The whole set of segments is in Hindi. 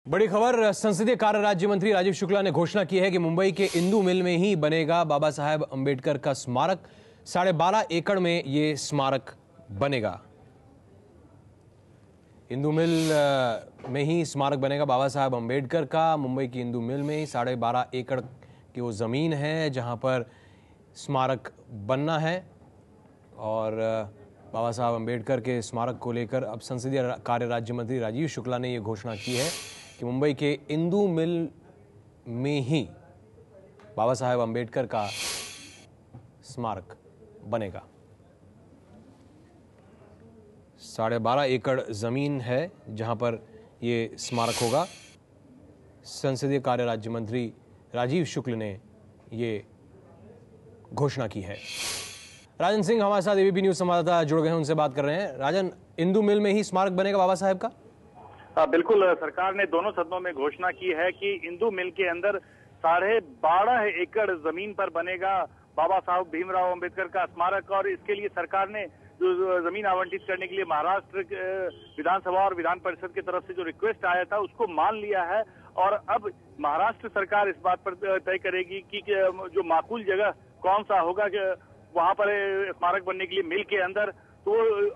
बड़ी खबर, संसदीय कार्य राज्य मंत्री राजीव शुक्ला ने घोषणा की है कि मुंबई के इंदू मिल में ही बनेगा बाबा साहेब अंबेडकर का स्मारक। 12.5 एकड़ में ये स्मारक बनेगा। इंदू मिल में ही स्मारक बनेगा बाबा साहेब अंबेडकर का। मुंबई की इंदू मिल में ही 12.5 एकड़ की वो जमीन है जहां पर स्मारक बनना है। और बाबा साहब अंबेडकर के स्मारक को लेकर अब संसदीय कार्य राज्य मंत्री राजीव शुक्ला ने यह घोषणा की है कि मुंबई के इंदू मिल में ही बाबा साहेब अंबेडकर का स्मारक बनेगा। 12.5 एकड़ जमीन है जहां पर यह स्मारक होगा। संसदीय कार्य राज्य मंत्री राजीव शुक्ल ने ये घोषणा की है। राजन सिंह हमारे साथ एबीपी न्यूज संवाददाता जुड़ गए हैं, उनसे बात कर रहे हैं। राजन, इंदू मिल में ही स्मारक बनेगा बाबा साहेब का? बिल्कुल, सरकार ने दोनों सदनों में घोषणा की है कि इंदू मिल के अंदर 12.5 एकड़ जमीन पर बनेगा बाबा साहब भीमराव अंबेडकर का स्मारक। और इसके लिए सरकार ने जो जमीन आवंटित करने के लिए महाराष्ट्र विधानसभा और विधान परिषद की तरफ से जो रिक्वेस्ट आया था उसको मान लिया है। और अब महाराष्ट्र सरकार इस बात पर तय करेगी कि जो माकूल जगह कौन सा होगा वहां पर स्मारक बनने के लिए मिल के अंदर, तो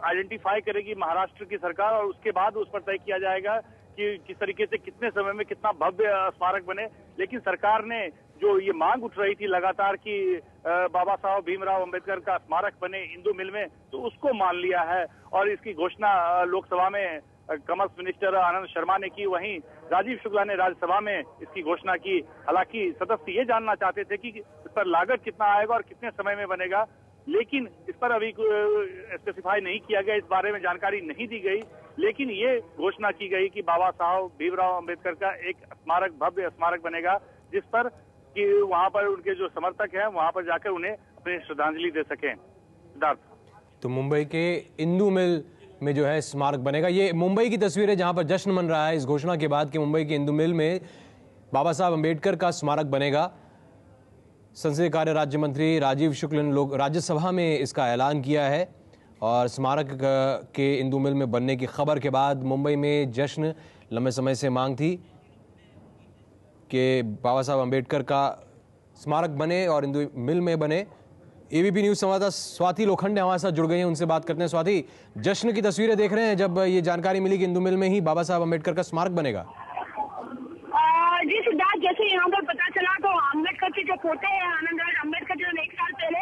आइडेंटिफाई करेगी महाराष्ट्र की सरकार। और उसके बाद उस पर तय किया जाएगा कि किस तरीके से कितने समय में कितना भव्य स्मारक बने। लेकिन सरकार ने जो ये मांग उठ रही थी लगातार कि बाबा साहब भीमराव अंबेडकर का स्मारक बने इंदू मिल में, तो उसको मान लिया है। और इसकी घोषणा लोकसभा में कॉमर्स मिनिस्टर आनंद शर्मा ने की, वहीं राजीव शुक्ला ने राज्यसभा में इसकी घोषणा की। हालांकि सदस्य ये जानना चाहते थे कि इस पर लागत कितना आएगा और कितने समय में बनेगा, लेकिन इस पर अभी स्पेसिफाई नहीं किया गया, इस बारे में जानकारी नहीं दी गई। लेकिन ये घोषणा की गई कि बाबा साहब भीमराव अंबेडकर का एक स्मारक, भव्य स्मारक बनेगा, जिस पर कि वहां पर उनके जो समर्थक हैं वहां पर जाकर उन्हें अपनी श्रद्धांजलि दे सकें। सिद्धार्थ, तो मुंबई के इंदू मिल में जो है स्मारक बनेगा। ये मुंबई की तस्वीर है जहां पर जश्न मन रहा है इस घोषणा के बाद कि मुंबई के इंदू मिल में बाबा साहब अंबेडकर का स्मारक बनेगा। संसदीय कार्य राज्य मंत्री राजीव शुक्ल ने लोग राज्यसभा में इसका ऐलान किया है। और स्मारक के इंदू मिल में बनने की खबर के बाद मुंबई में जश्न, लंबे समय से मांग थी कि बाबा साहब अंबेडकर का स्मारक बने और इंदू मिल में बने। एबीपी न्यूज संवाददाता स्वाति लोखंडे हमारे साथ जुड़ गई हैं, उनसे बात करते हैं। स्वाति, जश्न की तस्वीरें देख रहे हैं जब ये जानकारी मिली कि इंदू मिल में ही बाबा साहब अंबेडकर का स्मारक बनेगा? जी सिद्धार्थ, जैसे यहाँ पर पता चला तो अम्बेडकर के जो पोते हैं आनंदराज अम्बेडकर, जो 1 साल पहले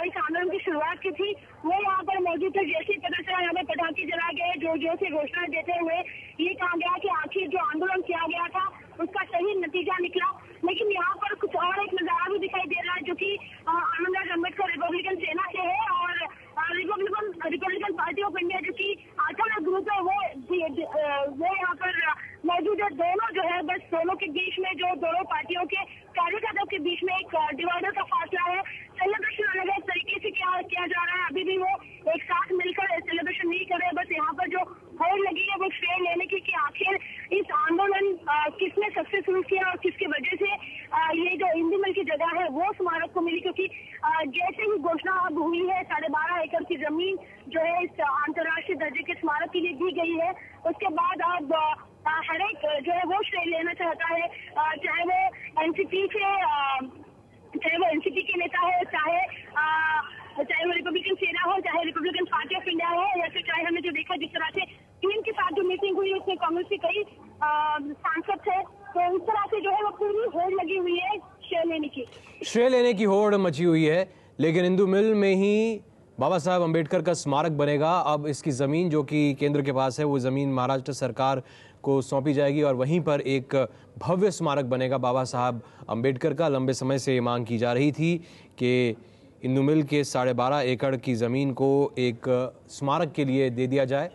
इस आंदोलन की शुरुआत की थी, वो यहाँ पर मौजूद थे। जैसे ही पता चला यहाँ पर पटाखे जला गए, जो से घोषणा देते हुए ये कहा गया कि आखिर जो आंदोलन किया गया था उसका सही नतीजा निकला। लेकिन यहाँ पर कुछ और एक नजारा भी दिखाई दे रहा है, जो कि आनंदराज अम्बेडकर रिपब्लिकन सेना से है और रिपब्लिकन पार्टी ऑफ इंडिया जो कि आठवां ग्रुप है वो यहाँ पर मौजूद है। दोनों जो है बस दोनों के बीच में, जो दोनों पार्टियों के कार्यकर्ताओं के बीच में एक डिवाइडर का फासला है। सेलिब्रेशन अलग अलग तरीके से किया जा रहा है। अभी भी वो एक साथ मिलकर सेलिब्रेशन नहीं कर रहे। बस यहाँ पर जो होड़ लगी है वो श्रेय लेने की कि आखिर इस आंदोलन किसने सक्सेसफुल किया और किसकी वजह से ये जो इंदू मिल की जगह है वो स्मारक को मिली। क्योंकि जैसे ही घोषणा अब हुई है 12.5 एकड़ की जमीन जो है इस अंतर्राष्ट्रीय दर्जे के स्मारक के लिए दी गई है, उसके बाद अब हर एक जो है वो श्रेय लेना चाहता है, चाहे वो एनसीपी के नेता हो, चाहे वो रिपब्लिकन सेना हो, चाहे रिपब्लिकन पार्टी ऑफ इंडिया हो, या फिर चाहे हमने जो देखा जिस तरह से टीम के साथ जो मीटिंग हुई उसमें कांग्रेस के कई सांसद थे, तो इस तरह से जो है वो पूरी होड़ लगी हुई है श्रेय लेने की होड़ मची हुई है। लेकिन इंदू मिल में ही बाबा साहब अंबेडकर का स्मारक बनेगा। अब इसकी ज़मीन जो कि केंद्र के पास है वो ज़मीन महाराष्ट्र सरकार को सौंपी जाएगी और वहीं पर एक भव्य स्मारक बनेगा बाबा साहब अंबेडकर का। लंबे समय से ये मांग की जा रही थी कि इंदू मिल के 12.5 एकड़ की ज़मीन को एक स्मारक के लिए दे दिया जाए।